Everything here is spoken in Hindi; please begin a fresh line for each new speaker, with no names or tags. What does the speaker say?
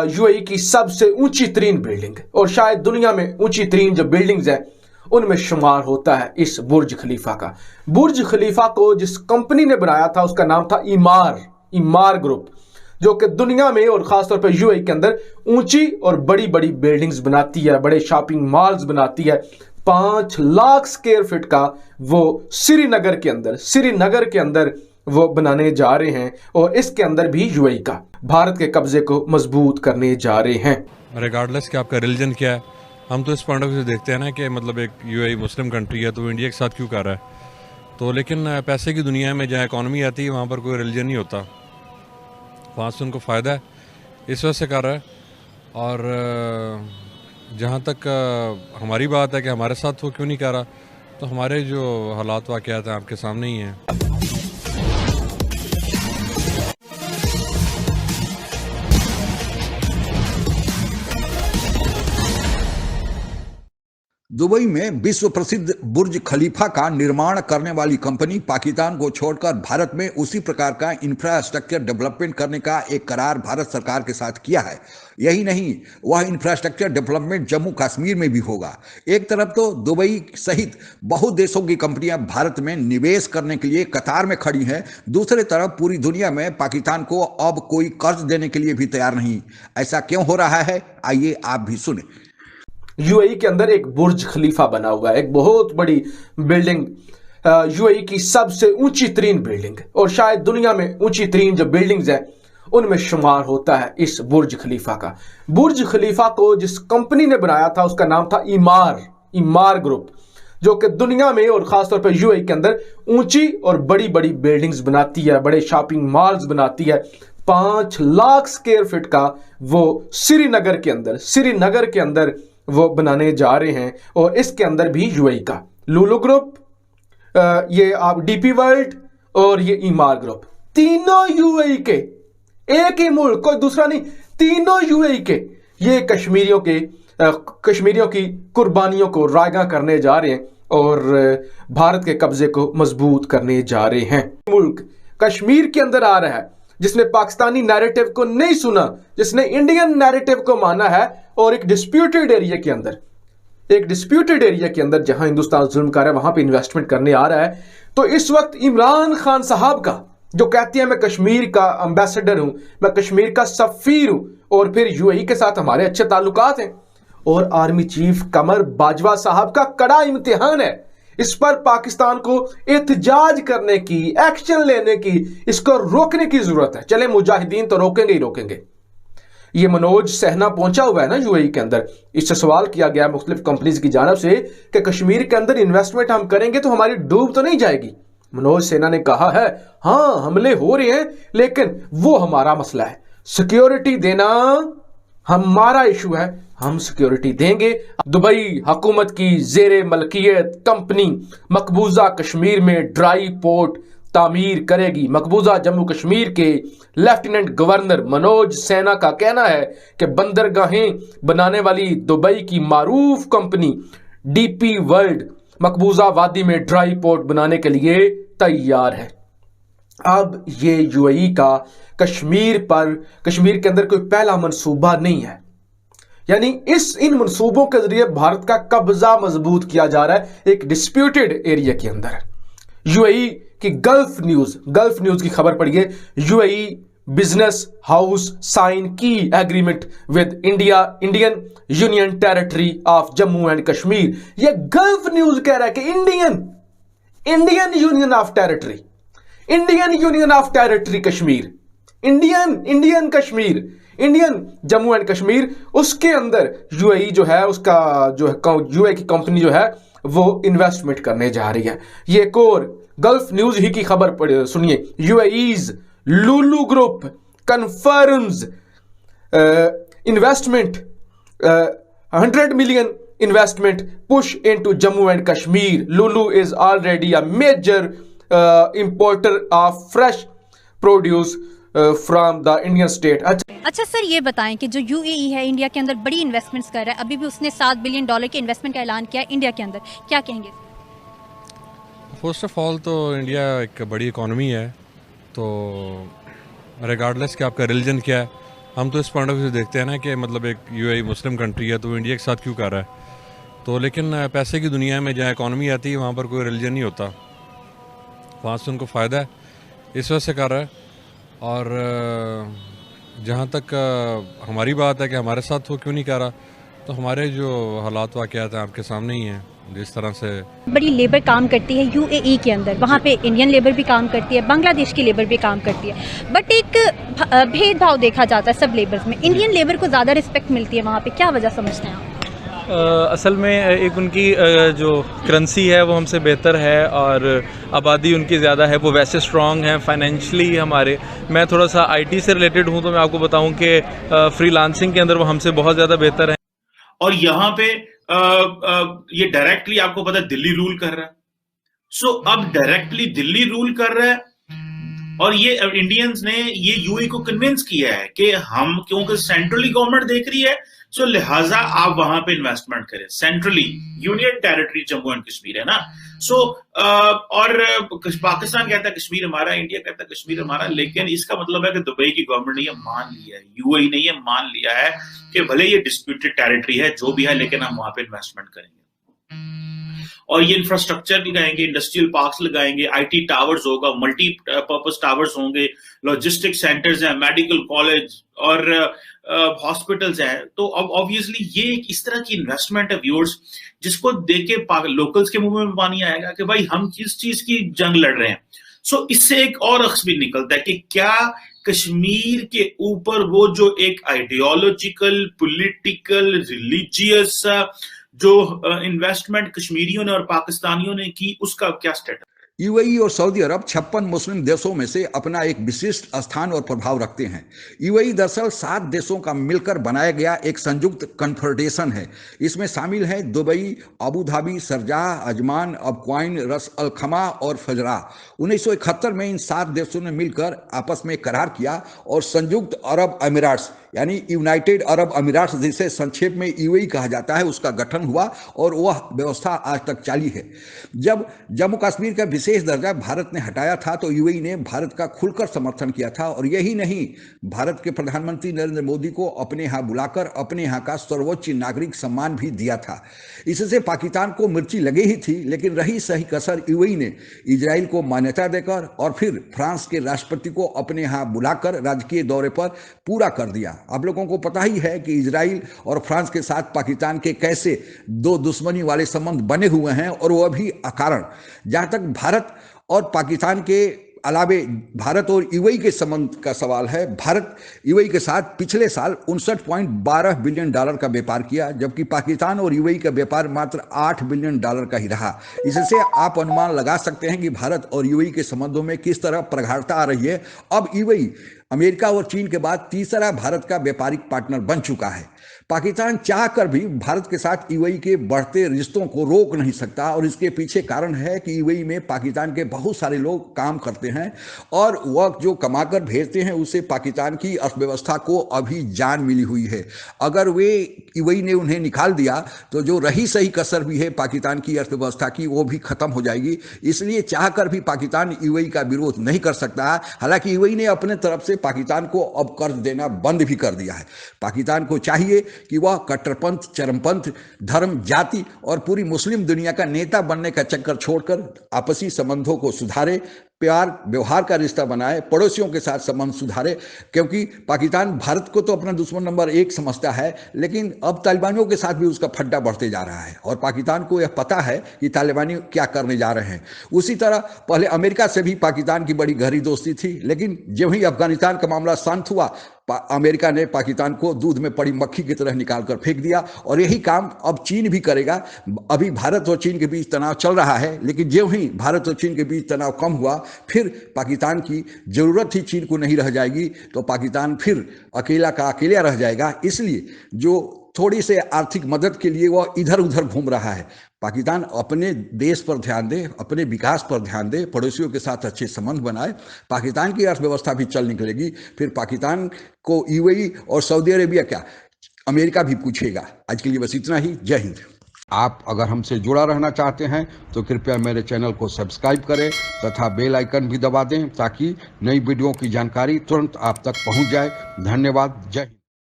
यूएई की सबसे ऊंची तरीन बिल्डिंग और शायद दुनिया में ऊंची तरीन जो बिल्डिंग्स हैं उनमें शुमार होता है इस बुर्ज खलीफा का। बुर्ज खलीफा को जिस कंपनी ने बनाया था उसका नाम था ईमार ग्रुप, जो कि दुनिया में और खासतौर पर यूएई के अंदर ऊंची और बड़ी बड़ी बिल्डिंग्स बनाती है, बड़े शॉपिंग मॉल्स बनाती है। 5 लाख स्क्वायर फीट का वो श्रीनगर के अंदर वो बनाने जा रहे हैं और इसके अंदर भी यूएई का भारत के कब्जे को मजबूत करने जा रहे हैं।
रिगार्डलेस कि आपका रिलीजन क्या है, हम तो इस पॉइंट ऑफ व्यू से देखते हैं ना कि मतलब एक यूएई मुस्लिम कंट्री है तो वो इंडिया के साथ क्यों कर रहा है। तो लेकिन पैसे की दुनिया में जहाँ इकॉनमी आती है वहाँ पर कोई रिलीजन नहीं होता, वहाँ से उनको फ़ायदा है, इस वजह से कर रहा है। और जहाँ तक हमारी बात है कि हमारे साथ वो क्यों नहीं कर रहा, तो हमारे जो हालात वाक़यात हैं आपके सामने ही हैं।
दुबई में विश्व प्रसिद्ध बुर्ज खलीफा का निर्माण करने वाली कंपनी पाकिस्तान को छोड़कर भारत में उसी प्रकार का इंफ्रास्ट्रक्चर डेवलपमेंट करने का एक करार भारत सरकार के साथ किया है। यही नहीं, वह इंफ्रास्ट्रक्चर डेवलपमेंट जम्मू कश्मीर में भी होगा। एक तरफ तो दुबई सहित बहुत देशों की कंपनियां भारत में निवेश करने के लिए कतार में खड़ी हैं, दूसरी तरफ पूरी दुनिया में पाकिस्तान को अब कोई कर्ज देने के लिए भी तैयार नहीं। ऐसा क्यों हो रहा है, आइए आप भी सुने।
यूएई के अंदर एक बुर्ज खलीफा बना हुआ है, एक बहुत बड़ी बिल्डिंग, यूएई की सबसे ऊंची तरीन बिल्डिंग और शायद दुनिया में ऊंची तरीन जो बिल्डिंग्स हैं उनमें शुमार होता है इस बुर्ज खलीफा का। बुर्ज खलीफा को जिस कंपनी ने बनाया था उसका नाम था ईमार ग्रुप, जो कि दुनिया में और खासतौर पर यूएई के अंदर ऊंची और बड़ी बड़ी बिल्डिंग्स बनाती है, बड़े शॉपिंग मॉल्स बनाती है। 5 लाख स्क्वायर फीट का वो श्रीनगर के अंदर वो बनाने जा रहे हैं और इसके अंदर भी यूएई का लुलु ग्रुप, ये आप डीपी वर्ल्ड और ये ईमार ग्रुप, तीनों यूएई के, एक ही मुल्क कोई दूसरा नहीं, तीनों यूएई के ये कश्मीरियों की कुर्बानियों को रायगा करने जा रहे हैं और भारत के कब्जे को मजबूत करने जा रहे हैं। मुल्क कश्मीर के अंदर आ रहा है जिसने पाकिस्तानी नैरेटिव को नहीं सुना, जिसने इंडियन नैरेटिव को माना है और एक डिस्प्यूटेड एरिया के अंदर जहां हिंदुस्तान जुल्म कर रहा है वहां पे इन्वेस्टमेंट करने आ रहा है। तो इस वक्त इमरान खान साहब का जो कहते हैं मैं कश्मीर का एम्बेसडर हूं, मैं कश्मीर का सफीर हूं और फिर यूएई के साथ हमारे अच्छे ताल्लुकात हैं, और आर्मी चीफ कमर बाजवा साहब का कड़ा इम्तिहान है। इस पर पाकिस्तान को एहतजाज करने की, एक्शन लेने की, इसको रोकने की जरूरत है। चले मुजाहिदीन तो रोकेंगे ही रोकेंगे। ये मनोज सहना पहुंचा हुआ है ना यूएई के अंदर, इससे सवाल किया गया मुख्तलिफ कंपनीज की जानब से कि कश्मीर के अंदर इन्वेस्टमेंट हम करेंगे तो हमारी डूब तो नहीं जाएगी। मनोज सहना ने कहा है हाँ हमले हो रहे हैं लेकिन वो हमारा मसला है, सिक्योरिटी देना हमारा इशू है, हम सिक्योरिटी देंगे। दुबई हुकूमत की जेरे मलकियत कंपनी मकबूजा कश्मीर में ड्राई पोर्ट तामीर करेगी। मकबूजा जम्मू कश्मीर के लेफ्टिनेंट गवर्नर मनोज सैना का कहना है कि बंदरगाहें बनाने वाली दुबई की मारूफ कंपनी डीपी वर्ल्ड मकबूजा वादी में ड्राई पोर्ट बनाने के लिए तैयार है। अब ये यूएई का कश्मीर के अंदर कोई पहला मंसूबा नहीं है, यानी इन मंसूबों के जरिए भारत का कब्जा मजबूत किया जा रहा है एक डिस्प्यूटेड एरिया के अंदर। यूएई की गल्फ न्यूज की खबर पढ़िए, यूएई बिजनेस हाउस साइन की agreement with Indian union territory of Jammu and Kashmir. यह गल्फ न्यूज कह रहा है कि Indian union of territory Kashmir, Indian Jammu and Kashmir, उसके अंदर यूएई जो है उसका यूएई की कंपनी जो है वो इन्वेस्टमेंट करने जा रही है। ये एक और गल्फ न्यूज ही की खबर सुनिए, UAE's Lulu Group confirms investment 100 million investment push into Jammu and Kashmir. Lulu is already a major importer of fresh produce from the Indian state.
अच्छा सर, ये बताएं कि जो यूएई है इंडिया के अंदर बड़ी इन्वेस्टमेंट्स कर रहा है, अभी भी उसने $7 बिलियन के इन्वेस्टमेंट का ऐलान किया इंडिया के अंदर, क्या कहेंगे?
फर्स्ट ऑफ ऑल तो इंडिया एक बड़ी इकॉनमी है, तो रिगार्डलेस कि आपका रिलीजन क्या है, हम तो इस पॉइंट ऑफ व्यू से देखते हैं ना कि मतलब एक यूएई मुस्लिम कंट्री है तो वो इंडिया के साथ क्यों कर रहा है। तो लेकिन पैसे की दुनिया में जहाँ इकॉनमी आती है वहाँ पर कोई रिलीजन नहीं होता, वहाँ से उनको फ़ायदा है, इस वजह से कर रहा है। और जहाँ तक हमारी बात है कि हमारे साथ वो क्यों नहीं कर रहा, तो हमारे जो हालात वाक़यात हैं आपके सामने ही हैं। जिस तरह से
बड़ी लेबर काम करती है यूएई के अंदर, वहाँ पे इंडियन लेबर भी काम करती है, बांग्लादेश की लेबर भी काम करती है, बट एक भेदभाव देखा जाता है सब लेबर्स में। इंडियन लेबर को ज़्यादा रिस्पेक्ट मिलती है वहाँ पे, क्या वजह समझते हैं आप?
असल में एक उनकी जो करेंसी है वो हमसे बेहतर है और आबादी उनकी ज़्यादा है, वो वैसे स्ट्रॉन्ग हैं फाइनेंशली हमारे। मैं थोड़ा सा आईटी से रिलेटेड हूँ तो मैं आपको बताऊँ कि फ्रीलांसिंग के अंदर वो हमसे बहुत ज़्यादा बेहतर हैं।
और यहाँ पे ये डायरेक्टली आपको पता है दिल्ली रूल कर रहा है। सो अब डायरेक्टली दिल्ली रूल कर रहा है और ये इंडियंस ने ये यूएई को कन्विंस किया है कि हम, क्योंकि सेंट्रली गवर्नमेंट देख रही है, सो लिहाजा आप वहां पे इन्वेस्टमेंट करें। Centrally union territory Jammu and Kashmir है ना। सो और पाकिस्तान कहता है कश्मीर हमारा, इंडिया कहता है कश्मीर हमारा, लेकिन इसका मतलब है कि दुबई की गवर्नमेंट ने ये मान लिया है, यूएई ने ये मान लिया है कि भले ये डिस्प्यूटेड टेरिटरी है जो भी है, लेकिन हम वहां पे इन्वेस्टमेंट करेंगे और ये इंफ्रास्ट्रक्चर लगाएंगे, इंडस्ट्रियल पार्क्स लगाएंगे, आईटी टावर्स होगा, मल्टी पर्पस टावर्स होंगे, लॉजिस्टिक सेंटर्स हैं, मेडिकल कॉलेज और हॉस्पिटल्स हैं। तो अब ऑब्वियसली ये एक इस तरह की इन्वेस्टमेंट है व्यूअर्स, जिसको देख के लोकल्स के मुंह में पानी आएगा कि भाई हम किस चीज की जंग लड़ रहे हैं। सो इससे एक और अक्स भी निकलता है कि क्या कश्मीर के ऊपर वो जो एक आइडियोलॉजिकल, पॉलिटिकल, रिलीजियस जो इन्वेस्टमेंट कश्मीरियों ने और पाकिस्तानियों ने की, उसका क्या स्टेटस?
यूएई और सऊदी अरब 56 मुस्लिम देशों में से अपना एक विशिष्ट स्थान और प्रभाव रखते हैं। यूएई दरअसल 7 देशों का मिलकर बनाया गया एक संयुक्त कन्फेडरेशन है। इसमें शामिल हैं Dubai, Abu Dhabi, Sharjah, Ajman, अबक्वाइन, रस अल खमा और फजरा। 1971 में इन 7 देशों ने मिलकर आपस में करार किया और संयुक्त अरब अमीराट्स यानी यूनाइटेड अरब अमीराट्स, जिसे संक्षेप में यूएई कहा जाता है, उसका गठन हुआ और वह व्यवस्था आज तक जारी है। जब जम्मू कश्मीर का विशेष दर्जा भारत ने हटाया था तो यूएई ने भारत का खुलकर समर्थन किया था और यही नहीं, भारत के प्रधानमंत्री नरेंद्र मोदी को अपने यहाँ बुलाकर अपने यहाँ का सर्वोच्च नागरिक सम्मान भी दिया था। इससे पाकिस्तान को मिर्ची लगी ही थी, लेकिन रही सही कसर यूएई ने इजराइल को मान्यता देकर और फिर फ्रांस के राष्ट्रपति को अपने यहाँ बुलाकर राजकीय दौरे पर पूरा कर दिया। आप लोगों को पता ही है कि इजराइल और फ्रांस के साथ पाकिस्तान के कैसे दो दुश्मनी वाले संबंध बने हुए हैं और वह भी अकारण। जहाँ तक भारत और पाकिस्तान के अलावे भारत और यूएई के संबंध का सवाल है, भारत यूएई के साथ पिछले साल 59.12 बिलियन डॉलर का व्यापार किया, जबकि पाकिस्तान और यूएई का व्यापार मात्र 8 बिलियन डॉलर का ही रहा। इससे आप अनुमान लगा सकते हैं कि भारत और यूएई के संबंधों में किस तरह प्रगाढ़ता आ रही है। अब यूएई अमेरिका और चीन के बाद तीसरा भारत का व्यापारिक पार्टनर बन चुका है। पाकिस्तान चाहकर भी भारत के साथ यूएई के बढ़ते रिश्तों को रोक नहीं सकता और इसके पीछे कारण है कि यूएई में पाकिस्तान के बहुत सारे लोग काम करते हैं और वह जो कमाकर भेजते हैं उससे पाकिस्तान की अर्थव्यवस्था को अभी जान मिली हुई है। अगर वे यूएई ने उन्हें निकाल दिया तो जो रही सही कसर भी है पाकिस्तान की अर्थव्यवस्था की, वो भी खत्म हो जाएगी। इसलिए चाहकर भी पाकिस्तान यूएई का विरोध नहीं कर सकता। हालांकि यूएई ने अपने तरफ से पाकिस्तान को अब कर्ज देना बंद भी कर दिया है। पाकिस्तान को चाहिए कि वह कट्टरपंथ, चरमपंथ, धर्म, जाति और पूरी मुस्लिम दुनिया का नेता बनने का चक्कर छोड़कर आपसी संबंधों को सुधारे, प्यार व्यवहार का रिश्ता बनाए, पड़ोसियों के साथ संबंध सुधारे। क्योंकि पाकिस्तान भारत को तो अपना दुश्मन नंबर 1 समझता है, लेकिन अब तालिबानियों के साथ भी उसका फड्डा बढ़ते जा रहा है और पाकिस्तान को यह पता है कि तालिबानी क्या करने जा रहे हैं। उसी तरह पहले अमेरिका से भी पाकिस्तान की बड़ी गहरी दोस्ती थी, लेकिन जब ही अफगानिस्तान का मामला शांत हुआ, अमेरिका ने पाकिस्तान को दूध में पड़ी मक्खी की तरह निकालकर फेंक दिया और यही काम अब चीन भी करेगा। अभी भारत और चीन के बीच तनाव चल रहा है, लेकिन जो ही भारत और चीन के बीच तनाव कम हुआ, फिर पाकिस्तान की जरूरत ही चीन को नहीं रह जाएगी, तो पाकिस्तान फिर अकेला का अकेला रह जाएगा। इसलिए जो थोड़ी से आर्थिक मदद के लिए वह इधर उधर घूम रहा है। पाकिस्तान अपने देश पर ध्यान दे, अपने विकास पर ध्यान दे, पड़ोसियों के साथ अच्छे संबंध बनाए, पाकिस्तान की अर्थव्यवस्था भी चल निकलेगी। फिर पाकिस्तान को यूएई और सऊदी अरेबिया क्या, अमेरिका भी पूछेगा। आज के लिए बस इतना ही। जय हिंद।
आप अगर हमसे जुड़ा रहना चाहते हैं तो कृपया मेरे चैनल को सब्सक्राइब करें तथा बेल आइकन भी दबा दें ताकि नई वीडियो की जानकारी तुरंत आप तक पहुंच जाए। धन्यवाद। जय हिंद।